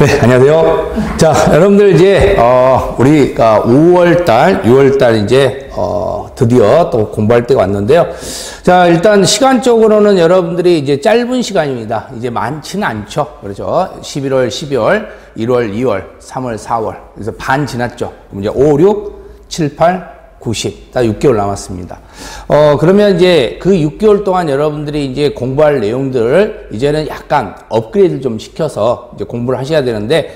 네, 안녕하세요. 자, 여러분들 이제 우리가 5월달, 6월달 이제 드디어 또 공부할 때가 왔는데요. 자, 일단 시간적으로는 여러분들이 이제 짧은 시간입니다. 이제 많지는 않죠. 그렇죠? 11월, 12월, 1월, 2월, 3월, 4월. 그래서 반 지났죠. 그럼 이제 5, 6, 7, 8, 90, 딱 6개월 남았습니다. 그러면 이제 그 6개월 동안 여러분들이 이제 공부할 내용들을 이제는 약간 업그레이드 좀 시켜서 이제 공부를 하셔야 되는데,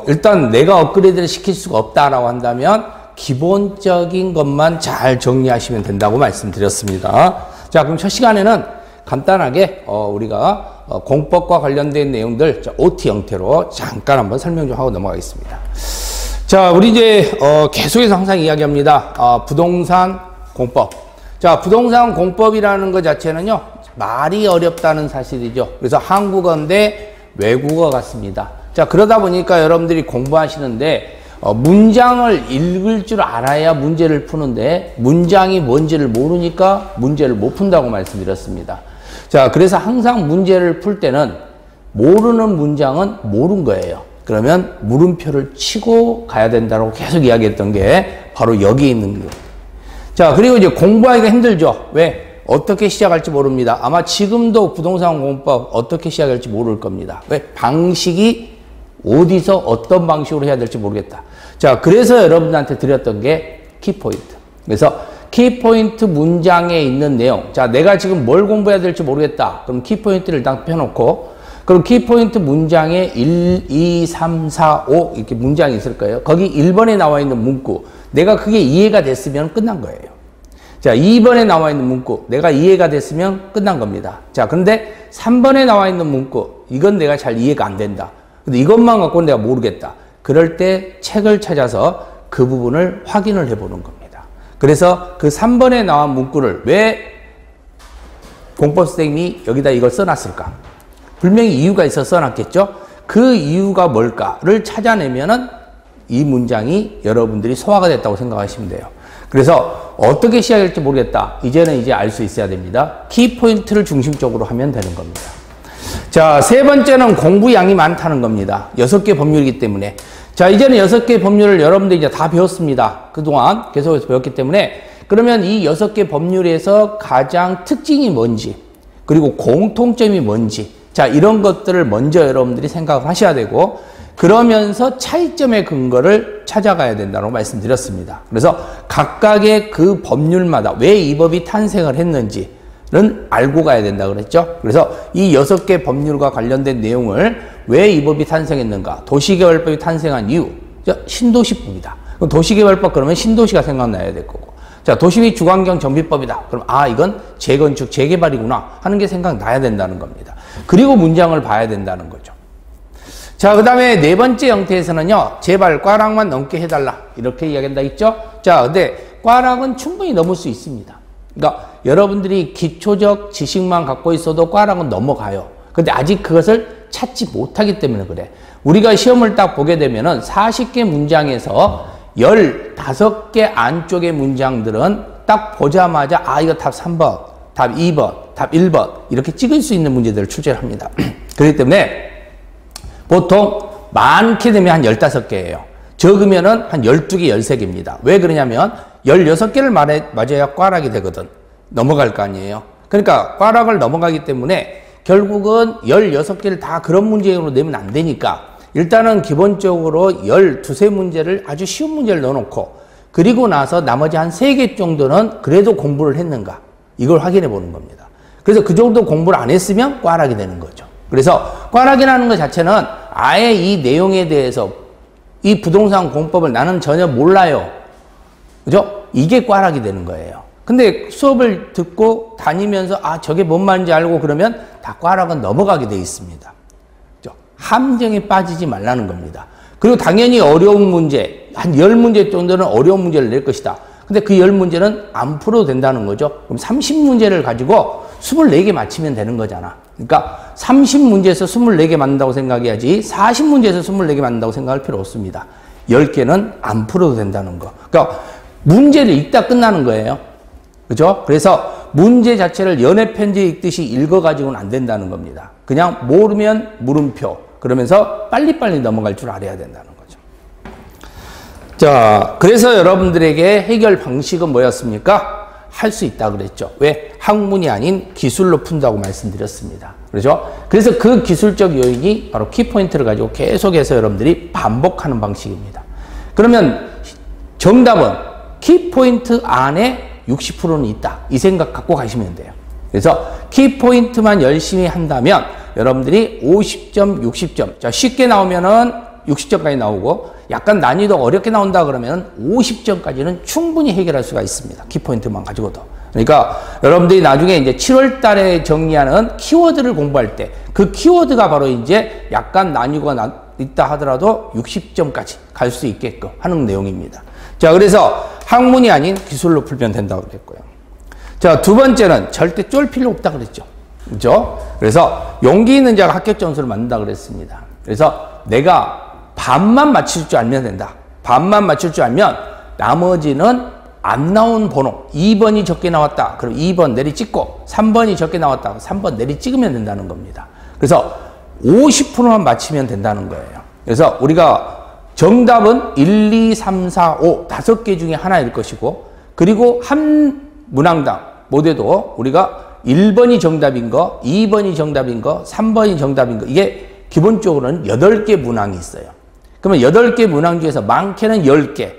일단 내가 업그레이드를 시킬 수가 없다라고 한다면 기본적인 것만 잘 정리하시면 된다고 말씀드렸습니다. 자, 그럼 첫 시간에는 간단하게, 우리가 공법과 관련된 내용들, OT 형태로 잠깐 한번 설명 좀 하고 넘어가겠습니다. 자, 우리 이제 계속해서 항상 이야기합니다. 부동산 공법. 자, 부동산 공법이라는 것 자체는요, 말이 어렵다는 사실이죠. 그래서 한국어인데 외국어 같습니다. 자, 그러다 보니까 여러분들이 공부하시는데 문장을 읽을 줄 알아야 문제를 푸는데 문장이 뭔지를 모르니까 문제를 못 푼다고 말씀드렸습니다. 자, 그래서 항상 문제를 풀 때는 모르는 문장은 모른 거예요. 그러면 물음표를 치고 가야 된다고 계속 이야기했던 게 바로 여기 있는 거예요. 자, 그리고 이제 공부하기가 힘들죠. 왜? 어떻게 시작할지 모릅니다. 아마 지금도 부동산 공법 어떻게 시작할지 모를 겁니다. 왜? 방식이 어디서 어떤 방식으로 해야 될지 모르겠다. 자, 그래서 여러분한테 드렸던 게 키포인트. 그래서 키포인트 문장에 있는 내용. 자, 내가 지금 뭘 공부해야 될지 모르겠다. 그럼 키포인트를 일단 펴놓고, 그럼 키포인트 문장에 1, 2, 3, 4, 5 이렇게 문장이 있을 거예요. 거기 1번에 나와 있는 문구, 내가 그게 이해가 됐으면 끝난 거예요. 자, 2번에 나와 있는 문구, 내가 이해가 됐으면 끝난 겁니다. 자, 그런데 3번에 나와 있는 문구, 이건 내가 잘 이해가 안 된다. 근데 이것만 갖고는 내가 모르겠다. 그럴 때 책을 찾아서 그 부분을 확인을 해보는 겁니다. 그래서 그 3번에 나온 문구를 왜 공법 선생님이 여기다 이걸 써놨을까? 분명히 이유가 있어서 써놨겠죠? 그 이유가 뭘까를 찾아내면은 이 문장이 여러분들이 소화가 됐다고 생각하시면 돼요. 그래서 어떻게 시작할지 모르겠다. 이제는 이제 알 수 있어야 됩니다. 키포인트를 중심적으로 하면 되는 겁니다. 자, 세 번째는 공부량이 많다는 겁니다. 6개 법률이기 때문에. 자, 이제는 6개 법률을 여러분들이 이제 다 배웠습니다. 그동안 계속해서 배웠기 때문에. 그러면 이 6개 법률에서 가장 특징이 뭔지, 그리고 공통점이 뭔지, 자, 이런 것들을 먼저 여러분들이 생각을 하셔야 되고, 그러면서 차이점의 근거를 찾아가야 된다고 말씀드렸습니다. 그래서 각각의 그 법률마다 왜 이 법이 탄생을 했는지는 알고 가야 된다 그랬죠. 그래서 이 6개 법률과 관련된 내용을 왜 이 법이 탄생했는가, 도시개발법이 탄생한 이유, 신도시법이다. 그럼 도시개발법 그러면 신도시가 생각나야 될 거고, 자, 도시 및 주거환경 정비법이다. 그럼 이건 재건축, 재개발이구나 하는 게 생각나야 된다는 겁니다. 그리고 문장을 봐야 된다는 거죠. 자, 그 다음에 네 번째 형태에서는요, 제발 꽈락만 넘게 해달라. 이렇게 이야기한다 있죠? 자, 근데 꽈락은 충분히 넘을 수 있습니다. 그러니까 여러분들이 기초적 지식만 갖고 있어도 꽈락은 넘어가요. 근데 아직 그것을 찾지 못하기 때문에 그래. 우리가 시험을 딱 보게 되면은 40개 문장에서 15개 안쪽의 문장들은 딱 보자마자 이거 답 3번, 답 2번, 답 1번 이렇게 찍을 수 있는 문제들을 출제를 합니다. 그렇기 때문에 보통 많게 되면 한 15개예요. 적으면은 한 12개, 13개입니다. 왜 그러냐면 16개를 맞아야 꽈락이 되거든. 넘어갈 거 아니에요. 그러니까 꽈락을 넘어가기 때문에 결국은 16개를 다 그런 문제로 내면 안 되니까 일단은 기본적으로 12세 문제를 아주 쉬운 문제를 넣어놓고, 그리고 나서 나머지 한 3개 정도는 그래도 공부를 했는가 이걸 확인해 보는 겁니다. 그래서 그 정도 공부를 안 했으면 꽈락이 되는 거죠. 그래서 꽈락이라는 것 자체는 아예 이 내용에 대해서 이 부동산 공법을 나는 전혀 몰라요. 그죠? 이게 꽈락이 되는 거예요. 근데 수업을 듣고 다니면서 저게 뭔 말인지 알고 그러면 다 꽈락은 넘어가게 돼 있습니다. 함정에 빠지지 말라는 겁니다. 그리고 당연히 어려운 문제, 한 10문제 정도는 어려운 문제를 낼 것이다. 근데 그 10문제는 안 풀어도 된다는 거죠. 그럼 30문제를 가지고 24개 맞히면 되는 거잖아. 그러니까 30문제에서 24개 맞는다고 생각해야지 40문제에서 24개 맞는다고 생각할 필요 없습니다. 10개는 안 풀어도 된다는 거. 그러니까 문제를 읽다 끝나는 거예요. 그죠? 그래서 문제 자체를 연애 편지 읽듯이 읽어가지고는 안 된다는 겁니다. 그냥 모르면 물음표, 그러면서 빨리빨리 넘어갈 줄 알아야 된다는 거죠. 자, 그래서 여러분들에게 해결 방식은 뭐였습니까? 할 수 있다 그랬죠. 왜? 학문이 아닌 기술로 푼다고 말씀드렸습니다. 그렇죠? 그래서 그 기술적 요인이 바로 키포인트를 가지고 계속해서 여러분들이 반복하는 방식입니다. 그러면 정답은 키포인트 안에 60%는 있다. 이 생각 갖고 가시면 돼요. 그래서 키포인트만 열심히 한다면 여러분들이 50점, 60점. 자, 쉽게 나오면은 60점까지 나오고 약간 난이도 어렵게 나온다 그러면 50점까지는 충분히 해결할 수가 있습니다. 키포인트만 가지고도. 그러니까 여러분들이 나중에 이제 7월 달에 정리하는 키워드를 공부할 때 그 키워드가 바로 이제 약간 난이도가 있다 하더라도 60점까지 갈 수 있게끔 하는 내용입니다. 자, 그래서 학문이 아닌 기술로 풀면 된다고 그랬고요. 자, 두 번째는 절대 쫄 필요 없다 그랬죠. 그죠? 그래서 용기 있는 자가 합격 점수를 만든다 그랬습니다. 그래서 내가 반만 맞출 줄 알면 된다. 반만 맞출 줄 알면 나머지는 안 나온 번호 2번이 적게 나왔다. 그럼 2번 내리 찍고 3번이 적게 나왔다. 3번 내리 찍으면 된다는 겁니다. 그래서 50%만 맞히면 된다는 거예요. 그래서 우리가 정답은 1, 2, 3, 4, 5 5개 중에 하나일 것이고 그리고 한 문항당 모두도 우리가 1번이 정답인 거, 2번이 정답인 거, 3번이 정답인 거 이게 기본적으로는 8개 문항이 있어요. 그러면 8개 문항 중에서 많게는 10개,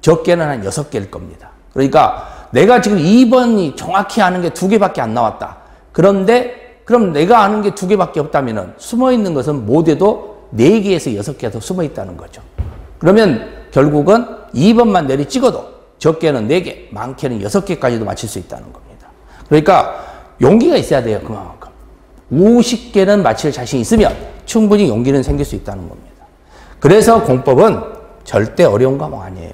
적게는 한 6개일 겁니다. 그러니까 내가 지금 2번이 정확히 아는 게 2개밖에 안 나왔다. 그런데 그럼 내가 아는 게 2개밖에 없다면 숨어있는 것은 모두도 4개에서 6개가 더 숨어있다는 거죠. 그러면 결국은 2번만 내리 찍어도 적게는 4개, 많게는 6개까지도 맞힐 수 있다는 겁니다. 그러니까 용기가 있어야 돼요. 그만큼. 50개는 맞힐 자신이 있으면 충분히 용기는 생길 수 있다는 겁니다. 그래서 공법은 절대 어려운 과목 아니에요.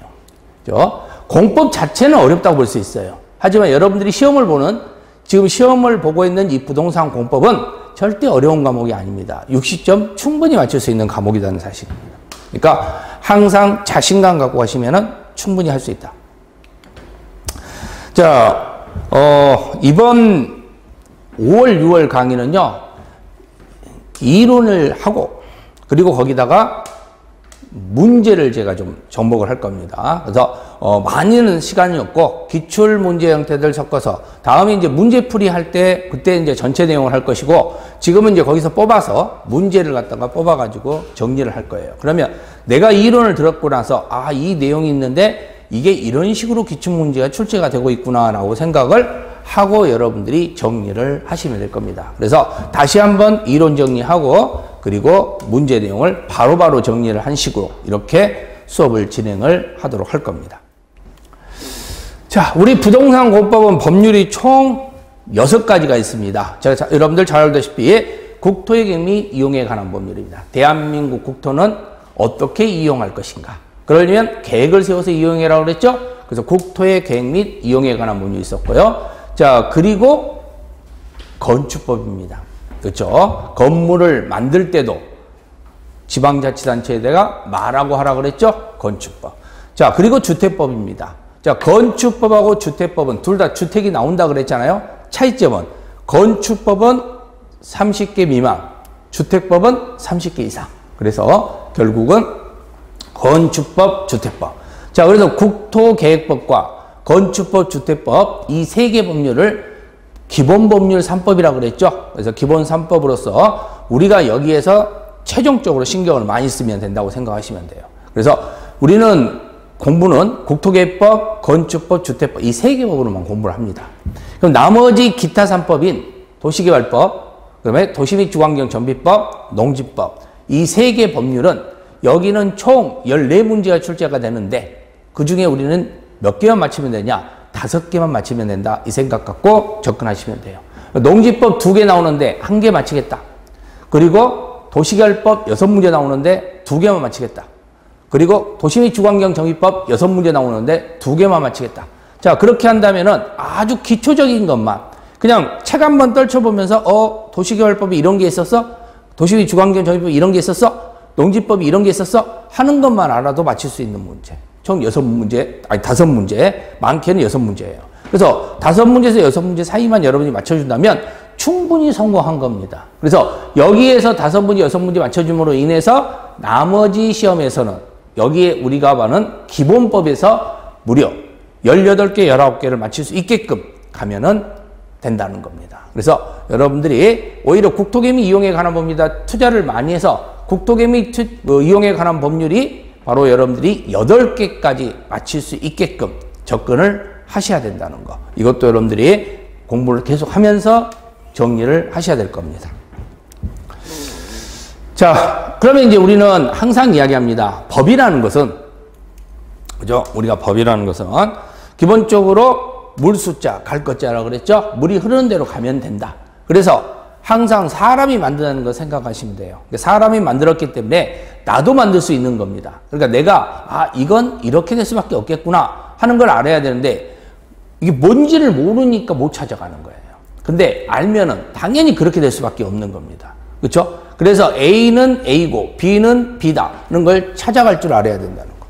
그렇죠? 공법 자체는 어렵다고 볼 수 있어요. 하지만 여러분들이 시험을 보는 지금 시험을 보고 있는 이 부동산 공법은 절대 어려운 과목이 아닙니다. 60점 충분히 맞출 수 있는 과목이라는 사실입니다. 그러니까 항상 자신감 갖고 가시면은 충분히 할 수 있다. 자, 이번 5월, 6월 강의는요, 이론을 하고, 그리고 거기다가 문제를 제가 좀 접목을 할 겁니다. 그래서, 많이는 시간이 없고, 기출 문제 형태들 섞어서, 다음에 이제 문제풀이 할 때, 그때 이제 전체 내용을 할 것이고, 지금은 이제 거기서 뽑아서, 문제를 갖다가 뽑아가지고 정리를 할 거예요. 그러면 내가 이론을 들었고 나서, 아, 이 내용이 있는데, 이게 이런 식으로 기출문제가 출제가 되고 있구나라고 생각을 하고 여러분들이 정리를 하시면 될 겁니다. 그래서 다시 한번 이론 정리하고 그리고 문제 내용을 바로바로 정리를 한 식으로 이렇게 수업을 진행을 하도록 할 겁니다. 자, 우리 부동산 공법은 법률이 총 6가지가 있습니다. 제가 여러분들 잘 알다시피 국토의 계획 및 이용에 관한 법률입니다. 대한민국 국토는 어떻게 이용할 것인가? 그러려면 계획을 세워서 이용해라고 그랬죠? 그래서 국토의 계획 및 이용에 관한 법률이 있었고요. 자, 그리고 건축법입니다. 그렇죠? 건물을 만들 때도 지방자치단체에다가 말하고 하라고 그랬죠? 건축법. 자, 그리고 주택법입니다. 자, 건축법하고 주택법은 둘 다 주택이 나온다 그랬잖아요? 차이점은 건축법은 30개 미만, 주택법은 30개 이상. 그래서 결국은 건축법, 주택법. 자, 그래서 국토계획법과 건축법, 주택법 이 3개 법률을 기본법률 3법이라고 그랬죠. 그래서 기본 3법으로서 우리가 여기에서 최종적으로 신경을 많이 쓰면 된다고 생각하시면 돼요. 그래서 우리는 공부는 국토계획법, 건축법, 주택법 이 3개 법으로만 공부를 합니다. 그럼 나머지 기타 3법인 도시개발법, 그다음에 도시및 주거환경정비법, 농지법 이 3개 법률은 여기는 총 14문제가 출제가 되는데 그 중에 우리는 몇 개만 맞히면 되냐? 5개만 맞히면 된다. 이 생각 갖고 접근하시면 돼요. 농지법 2개 나오는데 1개 맞히겠다. 그리고 도시개발법 6문제 나오는데 2개만 맞히겠다. 그리고 도시및 주거환경정비법 6문제 나오는데 2개만 맞히겠다. 자, 그렇게 한다면은 아주 기초적인 것만 그냥 책 한번 떨쳐보면서 도시개발법이 이런 게 있었어? 도시및 주거환경정비법이 이런 게 있었어? 농지법이 이런 게 있었어? 하는 것만 알아도 맞힐 수 있는 문제. 총 6문제, 아니 5문제, 많게는 6문제예요. 그래서 5문제에서 6문제 사이만 여러분이 맞춰준다면 충분히 성공한 겁니다. 그래서 여기에서 5문제, 6문제 맞춰줌으로 인해서 나머지 시험에서는 여기에 우리가 말하는 기본법에서 무려 18개, 19개를 맞출 수 있게끔 가면은 된다는 겁니다. 그래서 여러분들이 오히려 국토개미 이용에 관한 법입니다. 투자를 많이 해서 국토개미 이용에 관한 법률이 바로 여러분들이 8개까지 맞출 수 있게끔 접근을 하셔야 된다는 거. 이것도 여러분들이 공부를 계속 하면서 정리를 하셔야 될 겁니다. 자, 그러면 이제 우리는 항상 이야기합니다. 법이라는 것은, 그죠? 우리가 법이라는 것은 기본적으로 물 숫자, 갈 것자라고 그랬죠? 물이 흐르는 대로 가면 된다. 그래서 항상 사람이 만든다는 거 생각하시면 돼요. 사람이 만들었기 때문에 나도 만들 수 있는 겁니다. 그러니까 내가, 이건 이렇게 될 수밖에 없겠구나 하는 걸 알아야 되는데, 이게 뭔지를 모르니까 못 찾아가는 거예요. 근데 알면은 당연히 그렇게 될 수밖에 없는 겁니다. 그렇죠? 그래서 A는 A고 B는 B다는 걸 찾아갈 줄 알아야 된다는 거.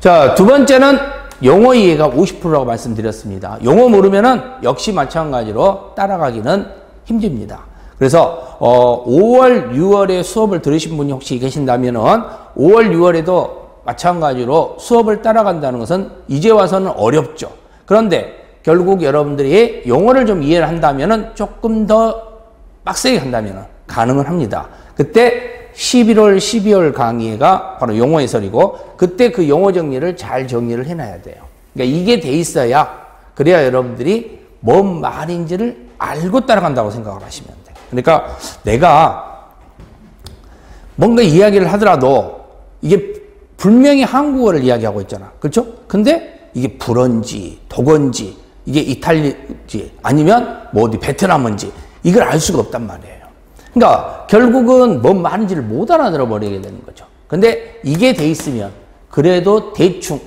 자, 두 번째는 용어 이해가 50%라고 말씀드렸습니다. 용어 모르면은 역시 마찬가지로 따라가기는 힘듭니다. 그래서 5월, 6월에 수업을 들으신 분이 혹시 계신다면은 5월, 6월에도 마찬가지로 수업을 따라간다는 것은 이제 와서는 어렵죠. 그런데 결국 여러분들이 용어를 좀 이해를 한다면은 조금 더 빡세게 한다면은 가능은 합니다. 그때 11월, 12월 강의가 바로 용어 해설이고 그때 그 용어 정리를 잘 정리를 해놔야 돼요. 그러니까 이게 돼 있어야 그래야 여러분들이 뭔 말인지를 알고 따라간다고 생각을 하시면 돼요. 그러니까 내가 뭔가 이야기를 하더라도 이게 분명히 한국어를 이야기하고 있잖아. 그렇죠? 근데 이게 불어인지 독어인지 이게 이탈리아인지 아니면 뭐 어디 베트남인지 이걸 알 수가 없단 말이에요. 그러니까 결국은 뭔 말인지를 못 알아들어 버리게 되는 거죠. 근데 이게 돼 있으면 그래도 대충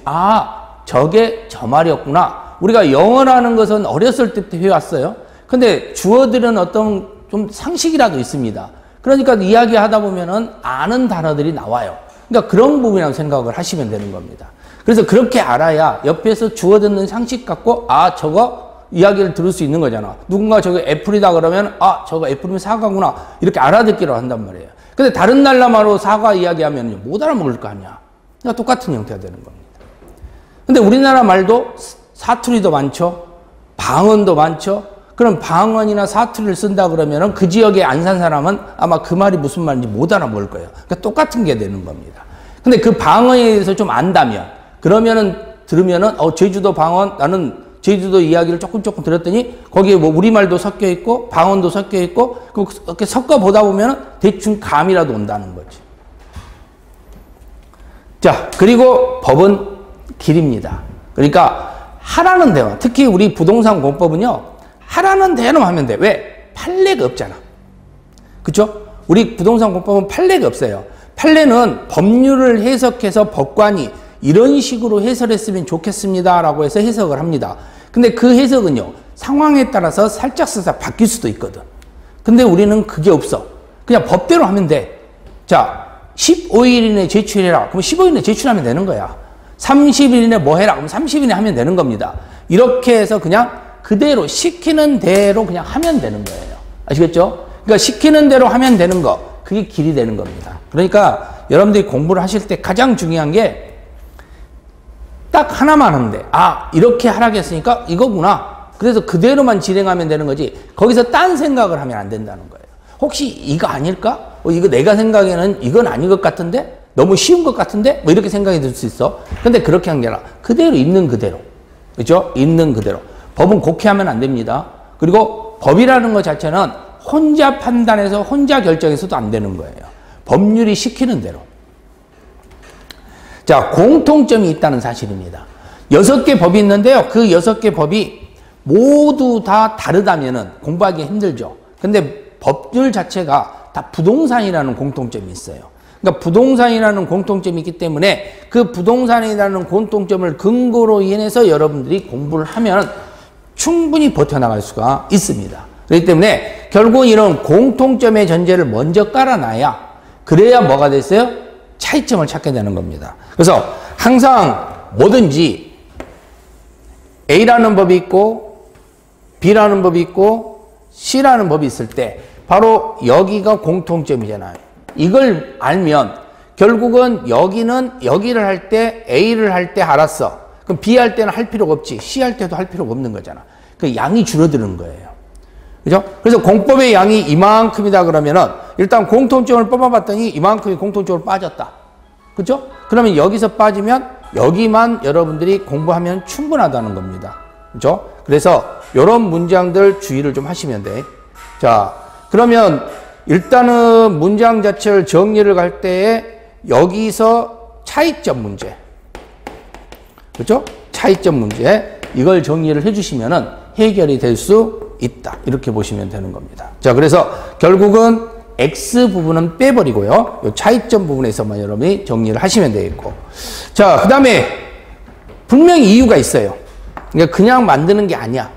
저게 저 말이었구나. 우리가 영어라는 것은 어렸을 때부터 해왔어요. 근데 주어들은 어떤 좀 상식이라도 있습니다. 그러니까 이야기하다 보면은 아는 단어들이 나와요. 그러니까 그런 부분이라고 생각을 하시면 되는 겁니다. 그래서 그렇게 알아야 옆에서 주워 듣는 상식 갖고 저거 이야기를 들을 수 있는 거잖아. 누군가 저거 애플이다 그러면 저거 애플이면 사과구나 이렇게 알아듣기로 한단 말이에요. 근데 다른 나라말로 사과 이야기하면 못 알아먹을 거 아니야. 그러니까 똑같은 형태가 되는 겁니다. 근데 우리나라 말도 사투리도 많죠. 방언도 많죠. 그럼 방언이나 사투리를 쓴다 그러면은 그 지역에 안 산 사람은 아마 그 말이 무슨 말인지 못 알아먹을 거예요. 그러니까 똑같은 게 되는 겁니다. 근데 그 방언에 대해서 좀 안다면 그러면은 들으면은 제주도 방언 나는 제주도 이야기를 조금 들었더니 거기에 뭐 우리말도 섞여 있고 방언도 섞여 있고 그렇게 섞어 보다 보면은 대충 감이라도 온다는 거지. 자, 그리고 법은 길입니다. 그러니까 하라는 대로 특히 우리 부동산 공법은요. 하라는 대로 하면 돼. 왜? 판례가 없잖아. 그렇죠? 우리 부동산 공법은 판례가 없어요. 판례는 법률을 해석해서 법관이 이런 식으로 해설했으면 좋겠습니다라고 해서 해석을 합니다. 근데 그 해석은요. 상황에 따라서 살짝 바뀔 수도 있거든. 근데 우리는 그게 없어. 그냥 법대로 하면 돼. 자, 15일 이내에 제출해라. 그럼 15일 이내에 제출하면 되는 거야. 30일 이내에 뭐 해라. 그럼 30일 이내에 하면 되는 겁니다. 이렇게 해서 그냥 그대로 시키는 대로 그냥 하면 되는 거예요. 아시겠죠? 그러니까 시키는 대로 하면 되는 거. 그게 길이 되는 겁니다. 그러니까 여러분들이 공부를 하실 때 가장 중요한 게 딱 하나만 하는데 이렇게 하라고 했으니까 이거구나. 그래서 그대로만 진행하면 되는 거지 거기서 딴 생각을 하면 안 된다는 거예요. 혹시 이거 아닐까? 이거 내가 생각에는 이건 아닌 것 같은데? 너무 쉬운 것 같은데? 뭐 이렇게 생각이 들 수 있어. 근데 그렇게 한 게 아니라 그대로 있는 그대로. 그렇죠? 있는 그대로. 법은 곡해하면 안 됩니다. 그리고 법이라는 것 자체는 혼자 판단해서 혼자 결정해서도 안 되는 거예요. 법률이 시키는 대로. 자, 공통점이 있다는 사실입니다. 6개 법이 있는데요. 그 6개 법이 모두 다 다르다면은 공부하기 힘들죠. 근데 법률 자체가 다 부동산이라는 공통점이 있어요. 그러니까 부동산이라는 공통점이 있기 때문에 그 부동산이라는 공통점을 근거로 인해서 여러분들이 공부를 하면 충분히 버텨나갈 수가 있습니다. 그렇기 때문에 결국 이런 공통점의 전제를 먼저 깔아놔야 그래야 뭐가 됐어요? 차이점을 찾게 되는 겁니다. 그래서 항상 뭐든지 A라는 법이 있고 B라는 법이 있고 C라는 법이 있을 때 바로 여기가 공통점이잖아요. 이걸 알면 결국은 여기를 할 때 A를 할 때 알았어. 그럼 B 할 때는 할 필요가 없지. C 할 때도 할 필요가 없는 거잖아. 그 양이 줄어드는 거예요. 그죠? 그래서 공법의 양이 이만큼이다 그러면은 일단 공통점을 뽑아봤더니 이만큼이 공통점으로 빠졌다. 그죠? 그러면 여기서 빠지면 여기만 여러분들이 공부하면 충분하다는 겁니다. 그죠? 그래서 이런 문장들 주의를 좀 하시면 돼. 자, 그러면 일단은 문장 자체를 정리를 할 때에 여기서 차이점 문제. 그죠? 차이점 문제. 이걸 정리를 해주시면은 해결이 될 수 있다. 이렇게 보시면 되는 겁니다. 자, 그래서 결국은 X 부분은 빼버리고요. 이 차이점 부분에서만 여러분이 정리를 하시면 되겠고. 자, 그 다음에 분명히 이유가 있어요. 그러니까 그냥 만드는 게 아니야.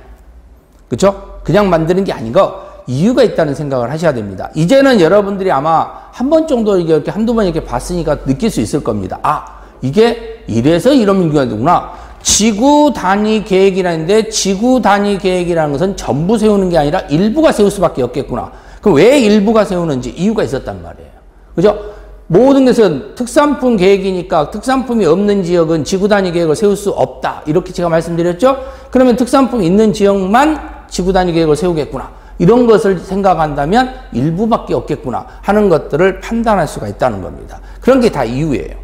그쵸? 그냥 만드는 게 아니고 이유가 있다는 생각을 하셔야 됩니다. 이제는 여러분들이 아마 한 번 정도 이렇게 한두 번 이렇게 봤으니까 느낄 수 있을 겁니다. 아, 이게 이래서 이런 문제가 되구나. 지구 단위 계획이라는데 지구 단위 계획이라는 것은 전부 세우는 게 아니라 일부가 세울 수밖에 없겠구나. 그럼 왜 일부가 세우는지 이유가 있었단 말이에요. 그죠? 모든 것은 특산품 계획이니까 특산품이 없는 지역은 지구 단위 계획을 세울 수 없다. 이렇게 제가 말씀드렸죠? 그러면 특산품이 있는 지역만 지구 단위 계획을 세우겠구나. 이런 것을 생각한다면 일부밖에 없겠구나 하는 것들을 판단할 수가 있다는 겁니다. 그런 게 다 이유예요.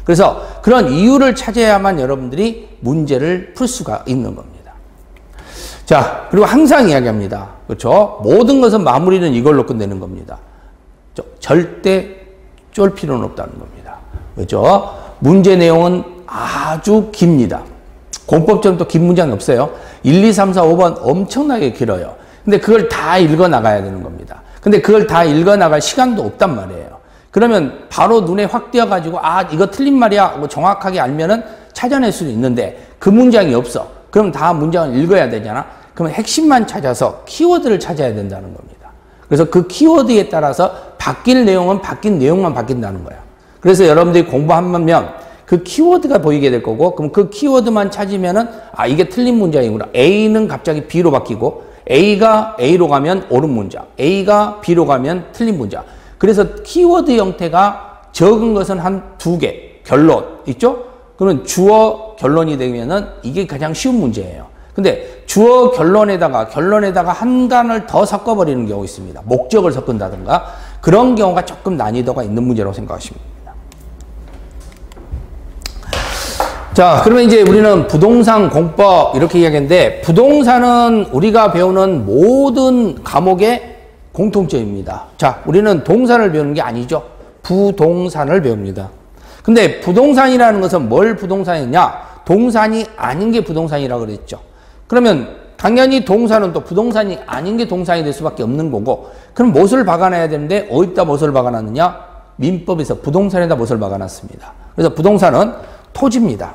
그래서 그런 이유를 찾아야만 여러분들이 문제를 풀 수가 있는 겁니다. 자, 그리고 항상 이야기합니다. 그렇죠? 모든 것은 마무리는 이걸로 끝내는 겁니다. 절대 쫄 필요는 없다는 겁니다. 그렇죠? 문제 내용은 아주 깁니다. 공법처럼 또 긴 문장이 없어요. 1, 2, 3, 4, 5번 엄청나게 길어요. 근데 그걸 다 읽어 나가야 되는 겁니다. 근데 그걸 다 읽어 나갈 시간도 없단 말이에요. 그러면 바로 눈에 확 띄어가지고 아 이거 틀린 말이야 뭐 정확하게 알면은 찾아낼 수도 있는데 그 문장이 없어. 그럼 다 문장을 읽어야 되잖아. 그러면 핵심만 찾아서 키워드를 찾아야 된다는 겁니다. 그래서 그 키워드에 따라서 바뀔 내용은 바뀐 내용만 바뀐다는 거예요. 그래서 여러분들이 공부하면 그 키워드가 보이게 될 거고 그럼 그 키워드만 찾으면은 아 이게 틀린 문장이구나. A는 갑자기 B로 바뀌고 A가 A로 가면 옳은 문장, A가 B로 가면 틀린 문장. 그래서 키워드 형태가 적은 것은 한 2개, 결론 있죠? 그러면 주어 결론이 되면은 이게 가장 쉬운 문제예요. 근데 주어 결론에다가 한 단을 더 섞어버리는 경우가 있습니다. 목적을 섞은다든가 그런 경우가 조금 난이도가 있는 문제라고 생각하시면 됩니다. 자, 그러면 이제 우리는 부동산 공법 이렇게 이야기했는데 부동산은 우리가 배우는 모든 과목의 공통점입니다. 자, 우리는 동사를 배우는 게 아니죠. 부동산을 배웁니다. 근데 부동산이라는 것은 뭘 부동산이냐? 동산이 아닌 게 부동산이라고 그랬죠. 그러면 당연히 동사는 또 부동산이 아닌 게 동산이 될 수밖에 없는 거고 그럼 무엇을 박아놔야 되는데 어디다 무엇을 박아놨느냐? 민법에서 부동산에다 무엇을 박아놨습니다. 그래서 부동산은 토지입니다.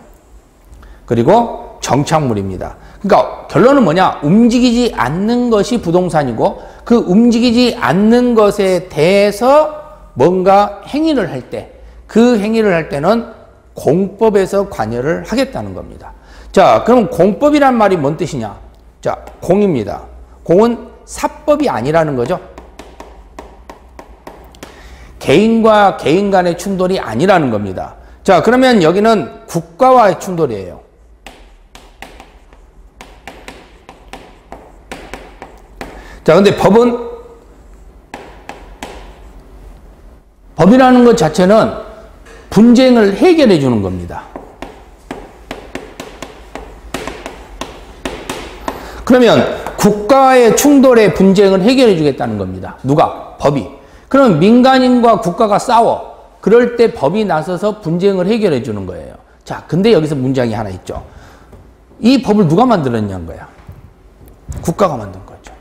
그리고 정착물입니다. 그러니까 결론은 뭐냐? 움직이지 않는 것이 부동산이고 그 움직이지 않는 것에 대해서 뭔가 행위를 할 때 그 행위를 할 때는 공법에서 관여를 하겠다는 겁니다. 자, 그럼 공법이란 말이 뭔 뜻이냐? 자, 공입니다. 공은 사법이 아니라는 거죠. 개인과 개인 간의 충돌이 아니라는 겁니다. 자, 그러면 여기는 국가와의 충돌이에요. 자, 근데 법이라는 것 자체는 분쟁을 해결해 주는 겁니다. 그러면 국가의 충돌의 분쟁을 해결해 주겠다는 겁니다. 누가? 법이. 그럼 민간인과 국가가 싸워. 그럴 때 법이 나서서 분쟁을 해결해 주는 거예요. 자, 근데 여기서 문장이 하나 있죠. 이 법을 누가 만들었냐는 거야. 국가가 만든 거죠.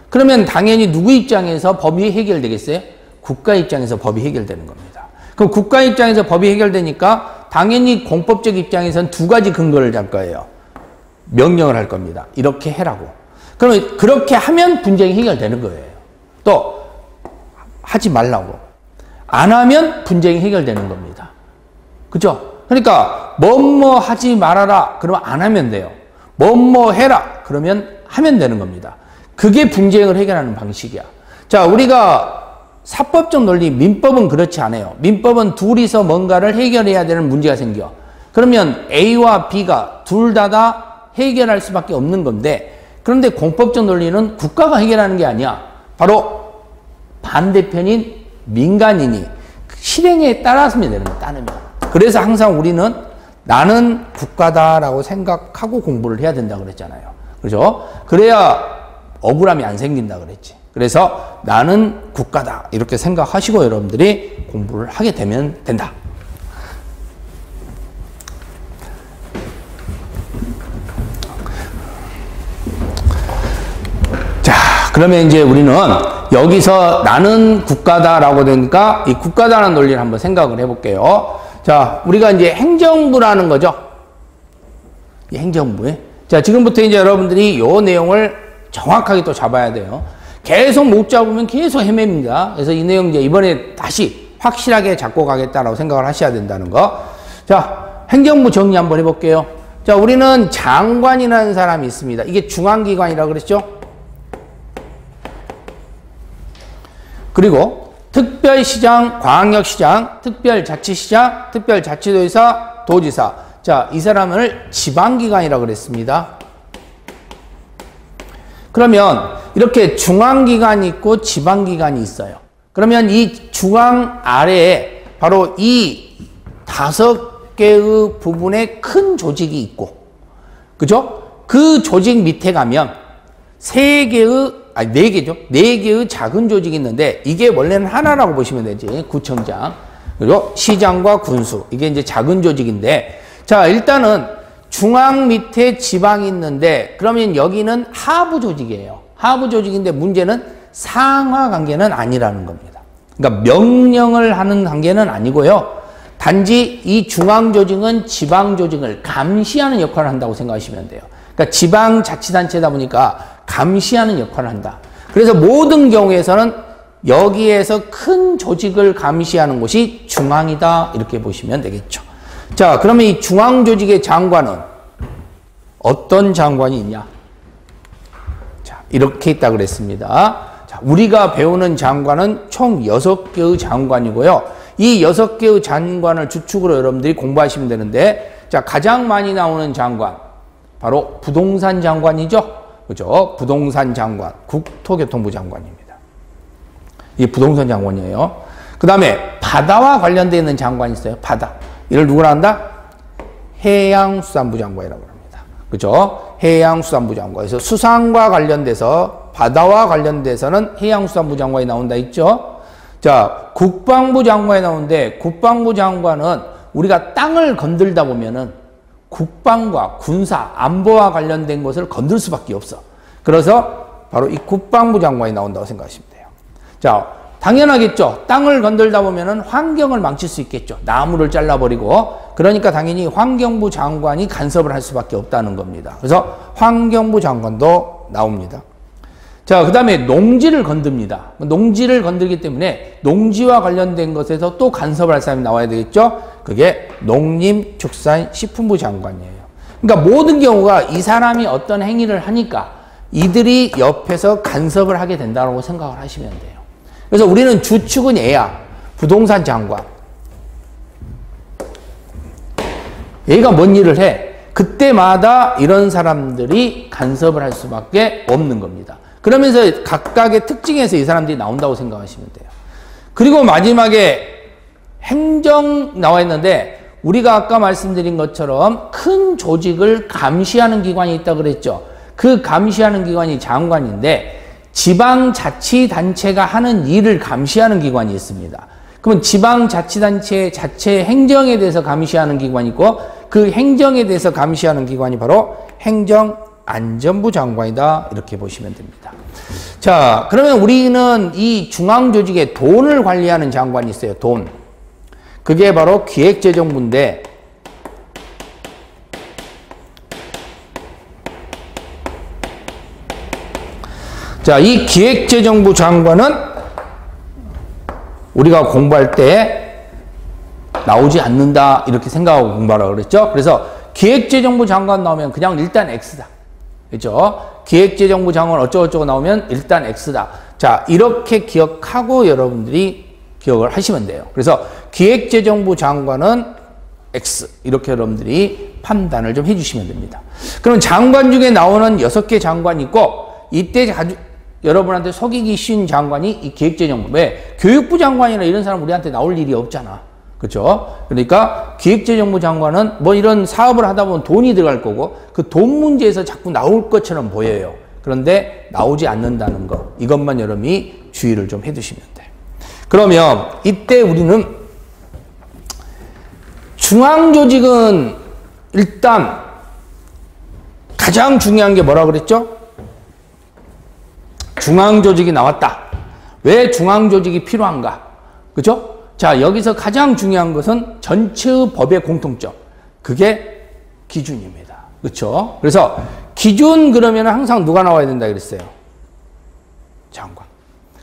그러면 당연히 누구 입장에서 법이 해결되겠어요? 국가 입장에서 법이 해결되는 겁니다. 그럼 국가 입장에서 법이 해결되니까 당연히 공법적 입장에서는 두 가지 근거를 잡을 거예요. 명령을 할 겁니다. 이렇게 해라고. 그러면 그렇게 하면 분쟁이 해결되는 거예요. 또 하지 말라고. 안 하면 분쟁이 해결되는 겁니다. 그죠? 그러니까 뭐뭐 하지 말아라. 그러면 안 하면 돼요. 뭐뭐 해라. 그러면 하면 되는 겁니다. 그게 분쟁을 해결하는 방식이야. 자, 우리가 사법적 논리, 민법은 그렇지 않아요. 민법은 둘이서 뭔가를 해결해야 되는 문제가 생겨. 그러면 A와 B가 둘 다 해결할 수밖에 없는 건데, 그런데 공법적 논리는 국가가 해결하는 게 아니야. 바로 반대편인 민간인이 실행에 따랐으면 되는 거야. 따르면. 그래서 항상 우리는 나는 국가다라고 생각하고 공부를 해야 된다 그랬잖아요. 그죠? 그래야 억울함이 안 생긴다 그랬지. 그래서 나는 국가다 이렇게 생각하시고 여러분들이 공부를 하게 되면 된다. 자, 그러면 이제 우리는 여기서 나는 국가다라고 되니까 이 국가다라는 논리를 한번 생각을 해볼게요. 자, 우리가 이제 행정부라는 거죠. 이 행정부에. 자, 지금부터 이제 여러분들이 이 내용을 정확하게 또 잡아야 돼요. 계속 못 잡으면 계속 헤맵니다. 그래서 이 내용 이제 이번에 다시 확실하게 잡고 가겠다라고 생각을 하셔야 된다는 거. 자, 행정부 정리 한번 해볼게요. 자, 우리는 장관이라는 사람이 있습니다. 이게 중앙기관이라고 그랬죠? 그리고 특별시장, 광역시장, 특별자치시장, 특별자치도지사, 도지사. 자, 이 사람을 지방기관이라고 그랬습니다. 그러면 이렇게 중앙기관이 있고 지방기관이 있어요. 그러면 이 중앙 아래에 바로 이 5개의 부분에 큰 조직이 있고, 그죠? 그 조직 밑에 가면 4개죠. 4개의 작은 조직이 있는데 이게 원래는 하나라고 보시면 되지. 구청장. 그리고 시장과 군수. 이게 이제 작은 조직인데, 자, 일단은 중앙 밑에 지방이 있는데 그러면 여기는 하부 조직이에요. 하부 조직인데 문제는 상하 관계는 아니라는 겁니다. 그러니까 명령을 하는 관계는 아니고요. 단지 이 중앙 조직은 지방 조직을 감시하는 역할을 한다고 생각하시면 돼요. 그러니까 지방자치단체다 보니까 감시하는 역할을 한다. 그래서 모든 경우에서는 여기에서 큰 조직을 감시하는 곳이 중앙이다. 이렇게 보시면 되겠죠. 자, 그러면 이 중앙 조직의 장관은 어떤 장관이 있냐? 자, 이렇게 있다 그랬습니다. 자, 우리가 배우는 장관은 총 6개의 장관이고요. 이 6개의 장관을 주축으로 여러분들이 공부하시면 되는데, 자, 가장 많이 나오는 장관, 바로 부동산 장관이죠. 그죠? 부동산 장관, 국토교통부 장관입니다. 이게 부동산 장관이에요. 그 다음에 바다와 관련되어 있는 장관이 있어요. 바다. 이를 누구라 한다? 해양수산부 장관이라고 합니다. 그죠? 해양수산부 장관. 그래서 수산과 관련돼서, 바다와 관련돼서는 해양수산부 장관이 나온다 있죠? 자, 국방부 장관이 나오는데, 국방부 장관은 우리가 땅을 건들다 보면은 국방과 군사, 안보와 관련된 것을 건들 수밖에 없어. 그래서 바로 이 국방부 장관이 나온다고 생각하시면 돼요. 자, 당연하겠죠. 땅을 건들다 보면은 환경을 망칠 수 있겠죠. 나무를 잘라버리고. 그러니까 당연히 환경부 장관이 간섭을 할 수밖에 없다는 겁니다. 그래서 환경부 장관도 나옵니다. 자, 그 다음에 농지를 건듭니다. 농지를 건들기 때문에 농지와 관련된 것에서 또 간섭을 할 사람이 나와야 되겠죠. 그게 농림축산식품부 장관이에요. 그러니까 모든 경우가 이 사람이 어떤 행위를 하니까 이들이 옆에서 간섭을 하게 된다고 생각을 하시면 돼요. 그래서 우리는 주축은 얘야. 부동산 장관. 얘가 뭔 일을 해? 그때마다 이런 사람들이 간섭을 할 수밖에 없는 겁니다. 그러면서 각각의 특징에서 이 사람들이 나온다고 생각하시면 돼요. 그리고 마지막에 행정 나와 있는데, 우리가 아까 말씀드린 것처럼 큰 조직을 감시하는 기관이 있다고 그랬죠. 그 감시하는 기관이 장관인데, 지방자치단체가 하는 일을 감시하는 기관이 있습니다. 그러면 지방자치단체 자체 행정에 대해서 감시하는 기관이 있고, 그 행정에 대해서 감시하는 기관이 바로 행정안전부 장관이다. 이렇게 보시면 됩니다. 자, 그러면 우리는 이 중앙조직에 돈을 관리하는 장관이 있어요. 돈. 그게 바로 기획재정부인데, 자, 이 기획재정부 장관은 우리가 공부할 때 나오지 않는다 이렇게 생각하고 공부하라고 그랬죠. 그래서 기획재정부 장관 나오면 그냥 일단 X다. 그렇죠? 기획재정부 장관 어쩌고저쩌고 나오면 일단 X다. 자, 이렇게 기억하고 여러분들이 기억을 하시면 돼요. 그래서 기획재정부 장관은 X. 이렇게 여러분들이 판단을 좀 해주시면 됩니다. 그럼 장관 중에 나오는 6개 장관이 있고, 이때 여러분한테 속이기 쉬운 장관이 이 기획재정부. 왜? 교육부 장관이나 이런 사람 우리한테 나올 일이 없잖아. 그렇죠? 그러니까 기획재정부 장관은 뭐 이런 사업을 하다 보면 돈이 들어갈 거고 그 돈 문제에서 자꾸 나올 것처럼 보여요. 그런데 나오지 않는다는 거. 이것만 여러분이 주의를 좀 해두시면 돼. 그러면 이때 우리는 중앙조직은 일단 가장 중요한 게 뭐라고 그랬죠? 중앙조직이 나왔다. 왜 중앙조직이 필요한가? 그죠? 자, 여기서 가장 중요한 것은 전체의 법의 공통점. 그게 기준입니다. 그렇죠? 그래서 기준 그러면 항상 누가 나와야 된다 그랬어요? 장관.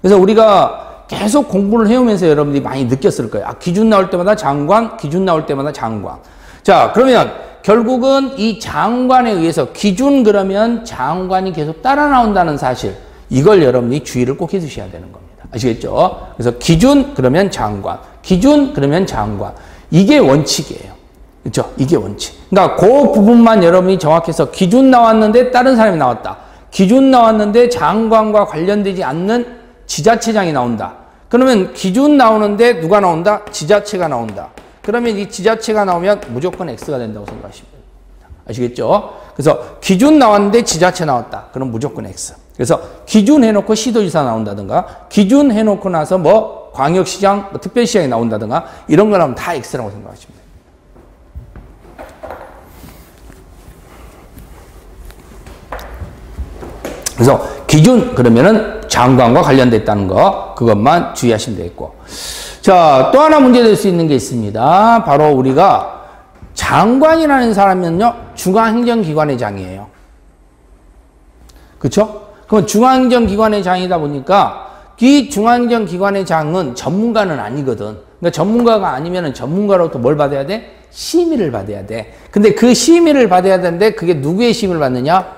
그래서 우리가 계속 공부를 해오면서 여러분들이 많이 느꼈을 거예요. 아, 기준 나올 때마다 장관, 기준 나올 때마다 장관. 자, 그러면 결국은 이 장관에 의해서 기준 그러면 장관이 계속 따라 나온다는 사실. 이걸 여러분이 주의를 꼭 해주셔야 되는 겁니다. 아시겠죠? 그래서 기준 그러면 장관, 기준 그러면 장관. 이게 원칙이에요. 그렇죠? 이게 원칙. 그러니까 그 부분만 여러분이 정확해서 기준 나왔는데 다른 사람이 나왔다. 기준 나왔는데 장관과 관련되지 않는 지자체장이 나온다. 그러면 기준 나오는데 누가 나온다? 지자체가 나온다. 그러면 이 지자체가 나오면 무조건 X가 된다고 생각하시면 됩니다. 아시겠죠? 그래서 기준 나왔는데 지자체 나왔다. 그럼 무조건 X. 그래서 기준 해놓고 시도지사 나온다든가 기준 해놓고 나서 뭐 광역시장, 뭐 특별시장이 나온다든가 이런 거 나오면 다 X라고 생각하시면 돼요. 그래서 기준 그러면은 장관과 관련됐다는 거 그것만 주의하시면 되겠고. 자, 또 하나 문제될 수 있는 게 있습니다. 바로 우리가 장관이라는 사람은요 중앙행정기관의 장이에요. 그렇죠? 그럼 중앙행정기관의 장이다 보니까 이 중앙행정기관의 장은 전문가는 아니거든. 그러니까 전문가가 아니면 전문가로부터 뭘 받아야 돼? 심의를 받아야 돼. 근데 그 심의를 받아야 되는데 그게 누구의 심의를 받느냐?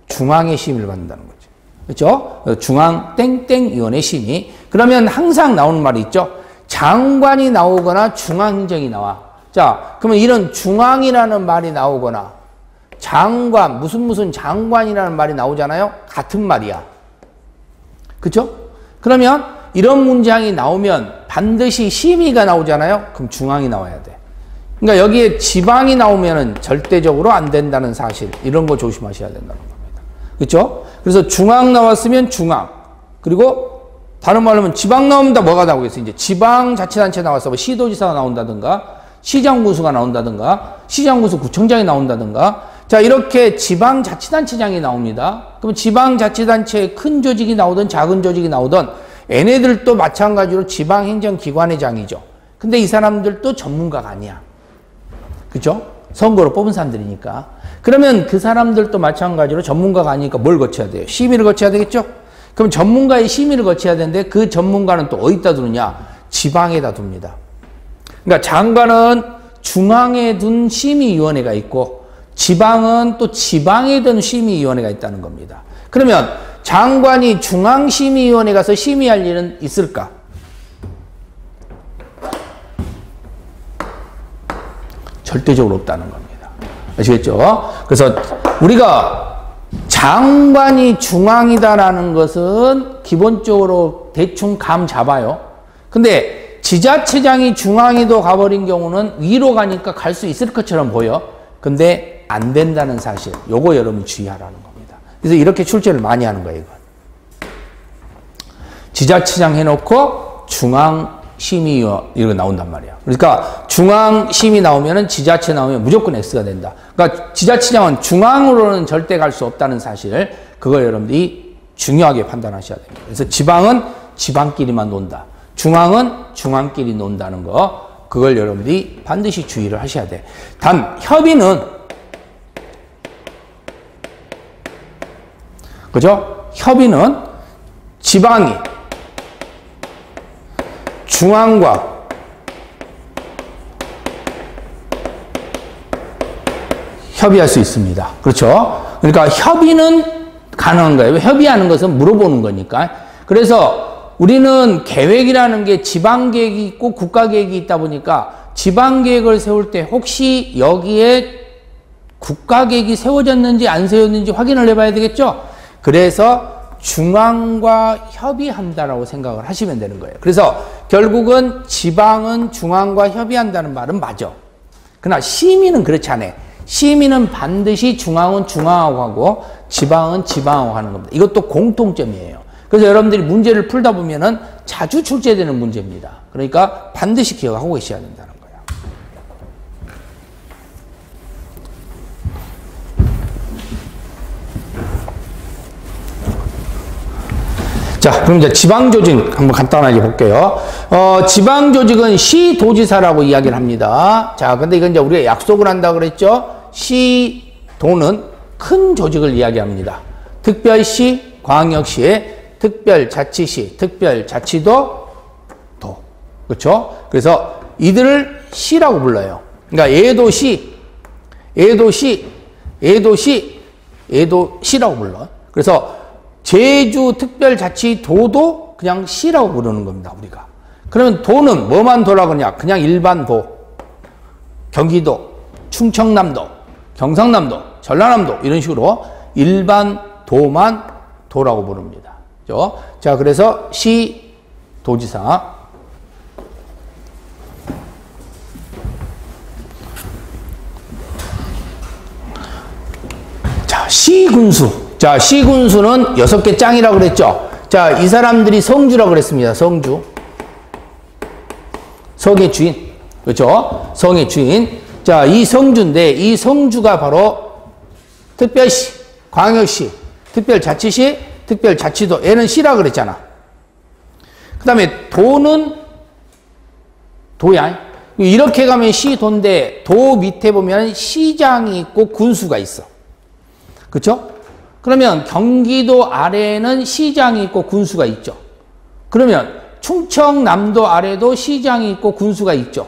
중앙의 심의를 받는다는 거죠. 그렇죠? 중앙 땡땡위원회 심의. 그러면 항상 나오는 말이 있죠. 장관이 나오거나 중앙행정이 나와. 자, 그러면 이런 중앙이라는 말이 나오거나 장관, 무슨 장관이라는 말이 나오잖아요. 같은 말이야. 그렇죠? 그러면 이런 문장이 나오면 반드시 심의가 나오잖아요. 그럼 중앙이 나와야 돼. 그러니까 여기에 지방이 나오면은 절대적으로 안 된다는 사실. 이런 거 조심하셔야 된다는 겁니다. 그렇죠? 그래서 중앙 나왔으면 중앙. 그리고 다른 말로 하면 지방 나오면 다 뭐가 나오겠어요? 이제 지방자치단체 나와서 뭐 시도지사가 나온다든가 시장군수가 나온다든가 시장군수 구청장이 나온다든가 자, 이렇게 지방자치단체장이 나옵니다. 그럼 지방자치단체의 큰 조직이 나오든 작은 조직이 나오든 얘네들도 마찬가지로 지방행정기관의 장이죠. 근데 이 사람들도 전문가가 아니야. 그죠? 선거로 뽑은 사람들이니까. 그러면 그 사람들도 마찬가지로 전문가가 아니니까 뭘 거쳐야 돼요? 심의를 거쳐야 되겠죠? 그럼 전문가의 심의를 거쳐야 되는데 그 전문가는 또 어디다 두느냐? 지방에다 둡니다. 그러니까 장관은 중앙에 둔 심의위원회가 있고 지방은 또 지방에 둔 심의위원회가 있다는 겁니다. 그러면 장관이 중앙심의위원회 가서 심의할 일은 있을까? 절대적으로 없다는 겁니다. 아시겠죠? 그래서 우리가 장관이 중앙이다라는 것은 기본적으로 대충 감 잡아요. 근데 지자체장이 중앙에도 가버린 경우는 위로 가니까 갈 수 있을 것처럼 보여. 근데 안 된다는 사실. 요거 여러분 주의하라는 겁니다. 그래서 이렇게 출제를 많이 하는 거예요, 이건. 지자체장 해놓고 중앙심의위원 이렇게 나온단 말이야. 그러니까 중앙심의 나오면은 지자체 나오면 무조건 X가 된다. 그러니까 지자체장은 중앙으로는 절대 갈 수 없다는 사실. 그걸 여러분들이 중요하게 판단하셔야 됩니다. 그래서 지방은 지방끼리만 논다. 중앙은 중앙끼리 논다는 거. 그걸 여러분들이 반드시 주의를 하셔야 돼. 단 협의는 그죠? 협의는 지방이 중앙과 협의할 수 있습니다. 그렇죠? 그러니까 협의는 가능한 거예요. 협의하는 것은 물어보는 거니까. 그래서 우리는 계획이라는 게 지방계획이 있고 국가계획이 있다 보니까 지방계획을 세울 때 혹시 여기에 국가계획이 세워졌는지 안 세워졌는지 확인을 해봐야 되겠죠. 그래서 중앙과 협의한다라고 생각을 하시면 되는 거예요. 그래서 결국은 지방은 중앙과 협의한다는 말은 맞아. 그러나 시민은 그렇지 않아요. 시민은 반드시 중앙은 중앙하고 하고 지방은 지방하고 하는 겁니다. 이것도 공통점이에요. 그래서 여러분들이 문제를 풀다 보면은 자주 출제되는 문제입니다. 그러니까 반드시 기억하고 계셔야 된다는 거예요. 자, 그럼 이제 지방조직 한번 간단하게 볼게요. 지방조직은 시도지사라고 이야기를 합니다. 자, 근데 이건 이제 우리가 약속을 한다고 그랬죠? 시도는 큰 조직을 이야기합니다. 특별시, 광역시, 특별자치시, 특별자치도, 도. 그렇죠? 그래서 이들을 시라고 불러요. 그러니까 예도시라고 불러. 그래서 제주특별자치도도 그냥 시라고 부르는 겁니다, 우리가. 그러면 도는 뭐만 도라고 하냐? 그냥 일반 도. 경기도, 충청남도, 경상남도, 전라남도 이런 식으로 일반 도만 도라고 부릅니다. 그렇죠? 자, 그래서 시도지사. 자, 시군수. 자, 시군수는 6개 짱이라고 그랬죠. 자, 이 사람들이 성주라고 그랬습니다. 성주. 성의 주인. 그렇죠? 성의 주인. 자, 이 성주인데 이 성주가 바로 특별시, 광역시, 특별자치시, 특별자치도. 얘는 시라 그랬잖아. 그 다음에 도는 도야. 이렇게 가면 시도인데 도 밑에 보면 시장이 있고 군수가 있어. 그렇죠? 그러면 경기도 아래에는 시장이 있고 군수가 있죠. 그러면 충청남도 아래도 시장이 있고 군수가 있죠.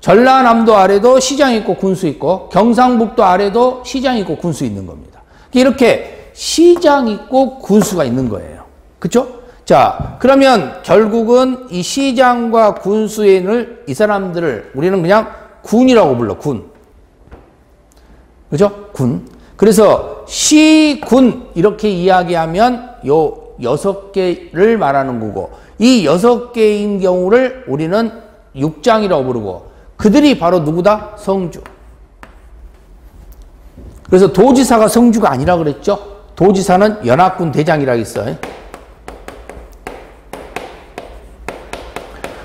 전라남도 아래도 시장이 있고 군수 있고 경상북도 아래도 시장이 있고 군수 있는 겁니다. 이렇게 시장 있고 군수가 있는 거예요. 그렇죠? 자, 그러면 결국은 이 시장과 군수인을 이 사람들을 우리는 그냥 군이라고 불러. 군. 그렇죠? 군. 그래서 시군 이렇게 이야기하면 요 6개를 말하는 거고 이 6개인 경우를 우리는 육장이라고 부르고 그들이 바로 누구다? 성주. 그래서 도지사가 성주가 아니라 그랬죠. 도지사는 연합군 대장이라고 했어요.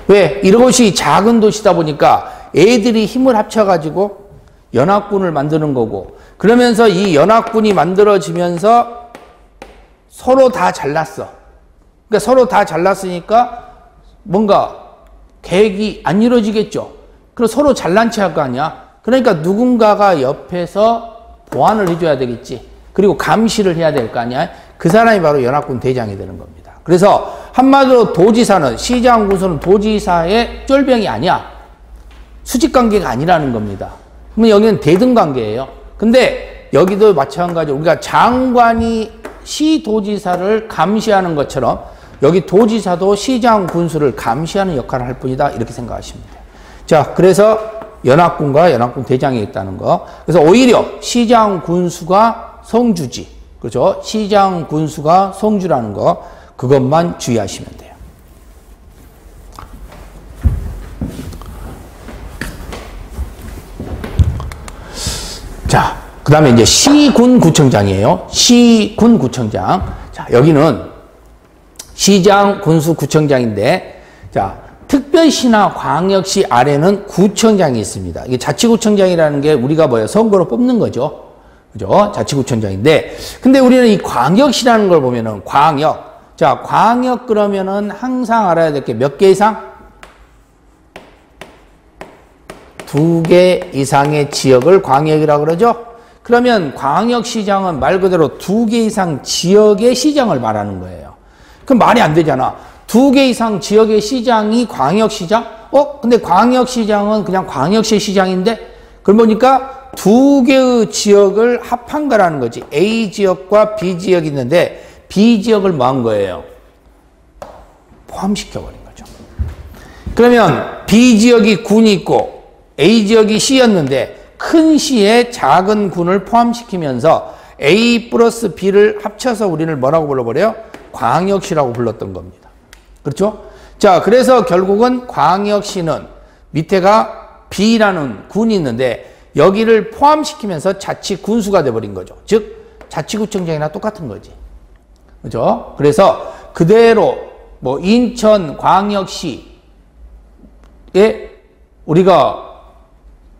왜? 이것이 작은 도시다 보니까 애들이 힘을 합쳐가지고 연합군을 만드는 거고 그러면서 이 연합군이 만들어지면서 서로 다 잘났어. 그러니까 서로 다 잘났으니까 뭔가 계획이 안 이루어지겠죠. 그럼 서로 잘난 체 할 거 아니야. 그러니까 누군가가 옆에서 보완을 해줘야 되겠지. 그리고 감시를 해야 될 거 아니야. 그 사람이 바로 연합군 대장이 되는 겁니다. 그래서 한마디로 도지사는 시장 군수는 도지사의 쫄병이 아니야. 수직관계가 아니라는 겁니다. 그러면 여기는 대등관계예요. 근데 여기도 마찬가지로 우리가 장관이 시도지사를 감시하는 것처럼 여기 도지사도 시장 군수를 감시하는 역할을 할 뿐이다. 이렇게 생각하시면 돼요. 자, 그래서 연합군과 연합군 대장이 있다는 거. 그래서 오히려 시장 군수가 성주지. 그렇죠? 시장 군수가 성주라는 거. 그것만 주의하시면 돼요. 자, 그 다음에 이제 시군구청장이에요. 시군구청장. 자, 여기는 시장, 군수, 구청장인데, 자, 특별시나 광역시 아래는 구청장이 있습니다. 이게 자치구청장이라는 게 우리가 뭐예요? 선거로 뽑는 거죠. 그죠? 자치구청장인데, 근데 우리는 이 광역시라는 걸 보면은 광역. 자, 광역 그러면은 항상 알아야 될 게 몇 개 이상? 2개 이상의 지역을 광역이라고 그러죠? 그러면 광역시장은 말 그대로 2개 이상 지역의 시장을 말하는 거예요. 그럼 말이 안 되잖아. 2개 이상 지역의 시장이 광역시장? 근데 광역시장은 그냥 광역시 시장인데? 그럼 보니까 두 개의 지역을 합한 거라는 거지. A 지역과 B 지역이 있는데 B 지역을 뭐 한 거예요? 포함시켜버린 거죠. 그러면 B 지역이 군이 있고 A 지역이 C였는데 큰 C에 작은 군을 포함시키면서 A 플러스 B를 합쳐서 우리는 뭐라고 불러버려요? 광역시라고 불렀던 겁니다. 그렇죠? 자, 그래서 결국은 광역시는 밑에가 B라는 군이 있는데 여기를 포함시키면서 자치군수가 돼버린 거죠. 즉 자치구청장이나 똑같은 거지. 그죠? 그래서 그대로 뭐 인천광역시에 우리가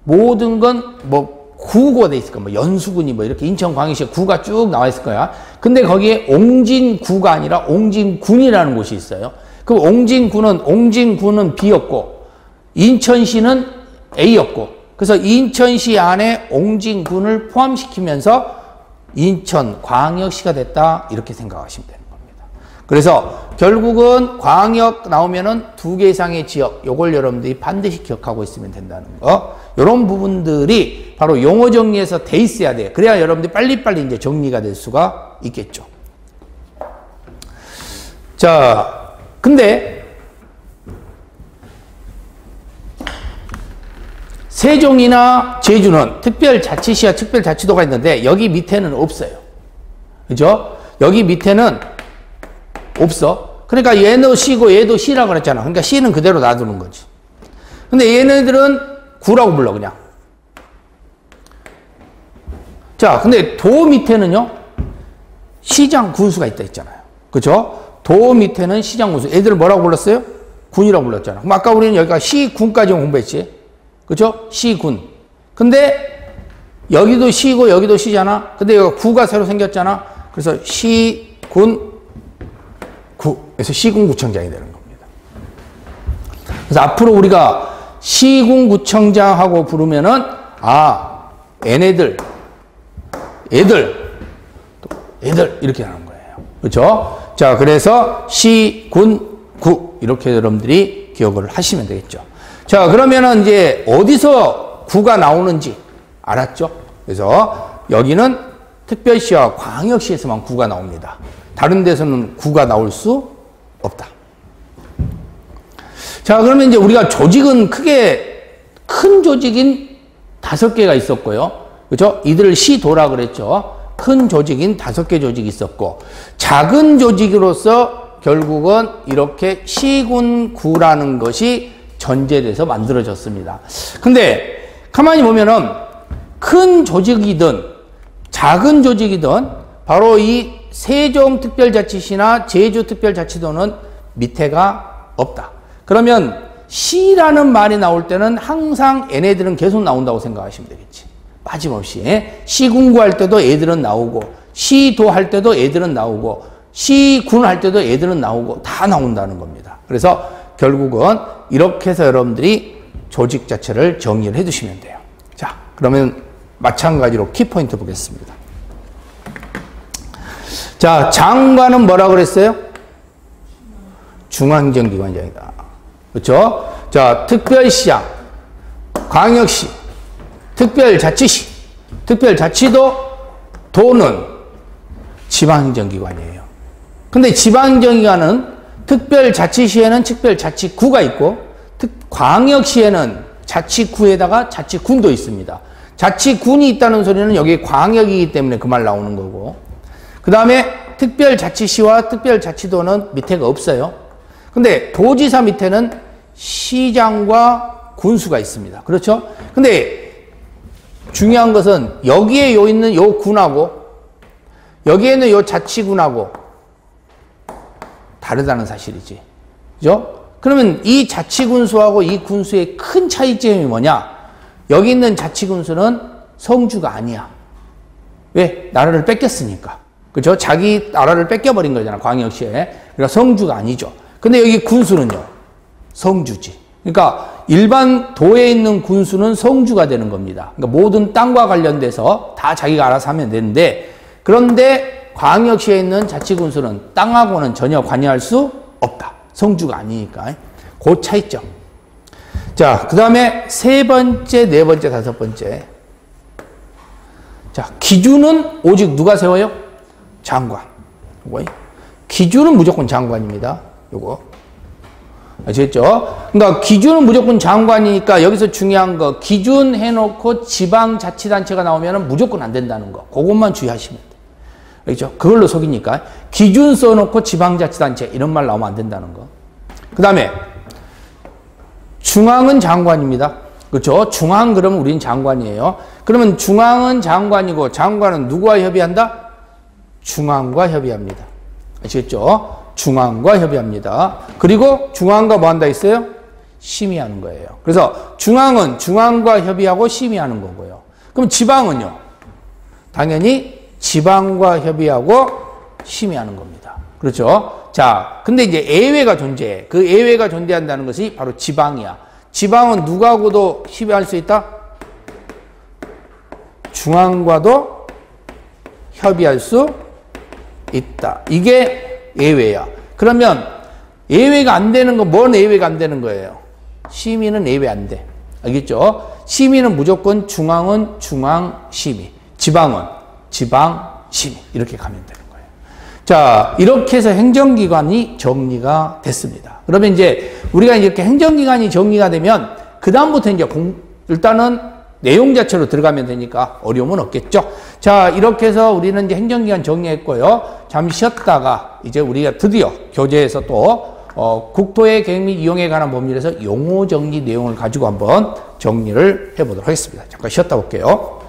모든 건 뭐 구가 돼 있을 거야. 뭐 연수군이 뭐 이렇게 인천광역시에 구가 쭉 나와 있을 거야. 근데 거기에 옹진구가 아니라 옹진군이라는 곳이 있어요. 그 옹진군은 B였고 인천시는 A였고 그래서 인천시 안에 옹진군을 포함시키면서 인천광역시가 됐다 이렇게 생각하시면 되는 겁니다. 그래서 결국은 광역 나오면은 2개 이상의 지역 요걸 여러분들이 반드시 기억하고 있으면 된다는 거. 이런 부분들이 바로 용어 정리에서 돼 있어야 돼요. 그래야 여러분들이 빨리빨리 이제 정리가 될 수가 있겠죠. 자, 근데 세종이나 제주는 특별자치시와 특별자치도가 있는데 여기 밑에는 없어요. 그죠? 여기 밑에는 없어. 그러니까 얘도 C고 얘도 C라고 그랬잖아. 그러니까 C는 그대로 놔두는 거지. 근데 얘네들은 구라고 불러 그냥. 자, 근데 도 밑에는요. 시장 군수가 있다 했잖아요. 그죠? 도 밑에는 시장 군수. 애들은 뭐라고 불렀어요? 군이라고 불렀잖아. 그럼 아까 우리는 여기가 시군까지 공부했지. 그죠? 시군. 근데 여기도 시고 여기도 시잖아. 근데 여기가 구가 새로 생겼잖아. 그래서 시군 구. 그래서 시군구청장이 되는 겁니다. 그래서 앞으로 우리가 시군구청장하고 부르면은 얘네들 이렇게 하는 거예요. 그렇죠? 자, 그래서 시군구 이렇게 여러분들이 기억을 하시면 되겠죠. 자, 그러면은 이제 어디서 구가 나오는지 알았죠? 그래서 여기는 특별시와 광역시에서만 구가 나옵니다. 다른 데서는 구가 나올 수 없다. 자, 그러면 이제 우리가 조직은 크게 큰 조직인 5개가 있었고요. 그죠? 이들을 시도라 그랬죠. 큰 조직인 5개 조직이 있었고, 작은 조직으로서 결국은 이렇게 시군구라는 것이 전제돼서 만들어졌습니다. 근데 가만히 보면은 큰 조직이든 작은 조직이든 바로 이 세종특별자치시나 제주특별자치도는 밑에가 없다. 그러면 시라는 말이 나올 때는 항상 얘네들은 계속 나온다고 생각하시면 되겠지. 빠짐없이. 시군구 할 때도 애들은 나오고, 시도 할 때도 애들은 나오고, 시군 할 때도 애들은 나오고, 다 나온다는 겁니다. 그래서 결국은 이렇게 해서 여러분들이 조직 자체를 정리를 해 두시면 돼요. 자, 그러면 마찬가지로 키포인트 보겠습니다. 자, 장관은 뭐라 그랬어요? 중앙행정기관장이다. 그렇죠? 자, 특별시장, 광역시, 특별자치시, 특별자치도, 도는 지방행정기관이에요. 근데 지방행정기관은 특별자치시에는 특별자치구가 있고, 광역시에는 자치구에다가 자치군도 있습니다. 자치군이 있다는 소리는 여기 광역이기 때문에 그 말 나오는 거고, 그 다음에 특별자치시와 특별자치도는 밑에가 없어요. 근데 도지사 밑에는 시장과 군수가 있습니다. 그렇죠? 근데 중요한 것은 여기에 있는 요 군하고 여기에는 요 자치군하고 다르다는 사실이지. 그죠? 그러면 이 자치군수하고 이 군수의 큰 차이점이 뭐냐? 여기 있는 자치군수는 성주가 아니야. 왜? 나라를 뺏겼으니까. 그죠? 자기 나라를 뺏겨버린 거잖아, 광역시에. 그러니까 성주가 아니죠. 근데 여기 군수는요, 성주지. 그러니까 일반 도에 있는 군수는 성주가 되는 겁니다. 그러니까 모든 땅과 관련돼서 다 자기가 알아서 하면 되는데, 그런데 광역시에 있는 자치군수는 땅하고는 전혀 관여할 수 없다. 성주가 아니니까. 그 차이점. 자, 그 다음에 세 번째, 네 번째, 다섯 번째. 자, 기준은 오직 누가 세워요? 장관. 요거. 기준은 무조건 장관입니다. 요거. 아시겠죠? 그러니까 기준은 무조건 장관이니까 여기서 중요한 거 기준 해놓고 지방자치단체가 나오면 무조건 안 된다는 거. 그것만 주의하시면 돼요. 알겠죠? 그걸로 속이니까 기준 써놓고 지방자치단체 이런 말 나오면 안 된다는 거. 그 다음에 중앙은 장관입니다. 그렇죠? 중앙 그러면 우린 장관이에요. 그러면 중앙은 장관이고 장관은 누구와 협의한다? 중앙과 협의합니다. 아시겠죠? 중앙과 협의합니다. 그리고 중앙과 뭐 한다 했어요? 심의하는 거예요. 그래서 중앙은 중앙과 협의하고 심의하는 거고요. 그럼 지방은요? 당연히 지방과 협의하고 심의하는 겁니다. 그렇죠? 자, 근데 이제 예외가 존재해. 그 예외가 존재한다는 것이 바로 지방이야. 지방은 누구하고도 협의할 수 있다? 중앙과도 협의할 수 있다. 이게 예외야. 그러면 예외가 안 되는 건 뭔 예외가 안 되는 거예요? 심의는 예외 안 돼. 알겠죠? 심의는 무조건 중앙은 중앙 심의, 지방은 지방 심의 이렇게 가면 되는 거예요. 자, 이렇게 해서 행정기관이 정리가 됐습니다. 그러면 이제 우리가 이렇게 행정기관이 정리가 되면 그 다음부터 이제 일단은 내용 자체로 들어가면 되니까 어려움은 없겠죠. 자, 이렇게 해서 우리는 이제 행정기관 정리했고요. 잠시 쉬었다가 이제 우리가 드디어 교재에서 또 국토의 계획 및 이용에 관한 법률에서 용어 정리 내용을 가지고 한번 정리를 해보도록 하겠습니다. 잠깐 쉬었다 볼게요.